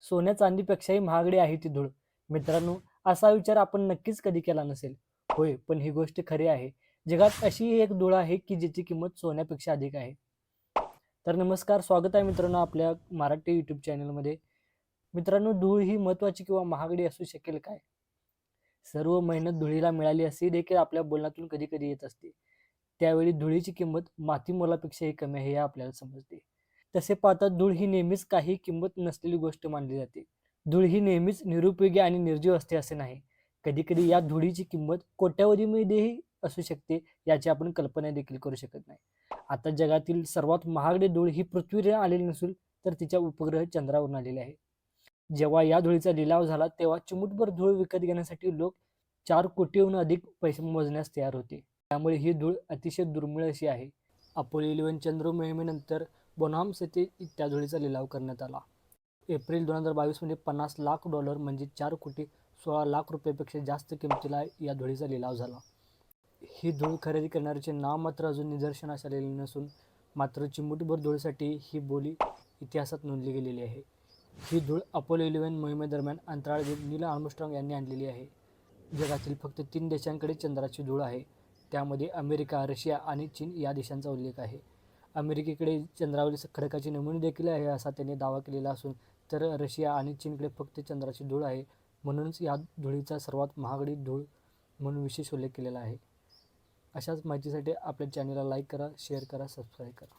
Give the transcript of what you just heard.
सोन्या चांदीपेक्षाही महागडी आहे ती धूळ. मित्रांनो, असा विचार आपण नक्कीच कधी केला नसेल. होय, पण ही गोष्ट खरी आहे. जगात अशी एक धूळ आहे की जिची किंमत सोन्यापेक्षा अधिक आहे. तर नमस्कार, स्वागत आहे मित्रांनो आपल्या मराठी यूट्यूब चॅनलमध्ये. मित्रांनो, धूळ ही महत्त्वाची किंवा महागडी असू शकेल काय? सर्व मेहनत धुळीला मिळाली असे देखील आपल्या बोलण्यातून कधी-कधी येत असते. त्यावेळी धुळीची किंमत माती मोलापेक्षाही कमी आहे हे आपल्याला समजते. तसे पाहता धूळ ही नेहमीच काही किंमत नसलेली गोष्ट मानली जाते. धूळ ही नेहमीच निरुपयोगी आणि निर्जीव असते असे नाही. कधी-कधी या धुळीची किंमत कोट्यवधीमध्येही असू शकते, याची आपण कल्पना देखील करू शकत नाही. आता जगातील सर्वात महागडी धूळ ही पृथ्वीवर आलेली नसून तर तिच्या उपग्रह चंद्रावरून आलेले आहे. जेव्हा या धुळीचा लिलाव झाला तेव्हा चिमूटभर धूळ विकत घेण्यासाठी लोक 4 कोटीहून अधिक पैसे मोजण्यास तयार होते. त्यामुळे ही धूळ अतिशय दुर्मिळ अशी आहे. अपोलो 11 चंद्र मोहिमेनंतर बोनहाम्स येथे त्या धुळीचा लिलाव करण्यात आला. एप्रिल 2022 मध्ये $50 लाख म्हणजे 4,16,00,000 रुपयापेक्षा जास्त किमतीला या धुळीचा लिलाव झाला. ही धूळ खरेदी करणाऱ्याचे नाव मात्र अजून निदर्शनास आलेले नसून मात्र चिमूटभर धुळीसाठी ही बोली इतिहासात नोंदली गेलेली आहे. ही धूळ अपोलो 11 मोहिमेदरम्यान अंतराळवीर नील आर्मस्ट्राँग यांनी आणलेली आहे. जगातील फक्त 3 देशांकडे चंद्राची धूळ आहे. त्यामध्ये अमेरिका, रशिया आणि चीन या देशांचा उल्लेख आहे. अमेरिकेकडे चंद्रावरील खडकाचे नमुने देखील आहे असा त्यांनी दावा केलेला असून तर रशिया आणि चीनकडे फक्त चंद्राची धूळ आहे. म्हणूनच या धुळीचा सर्वात महागडी धूळ म्हणून विशेष उल्लेख केलेला आहे. अशाच माहितीसाठी आपल्या चॅनलला लाईक करा, शेअर करा, सबस्क्राईब करा.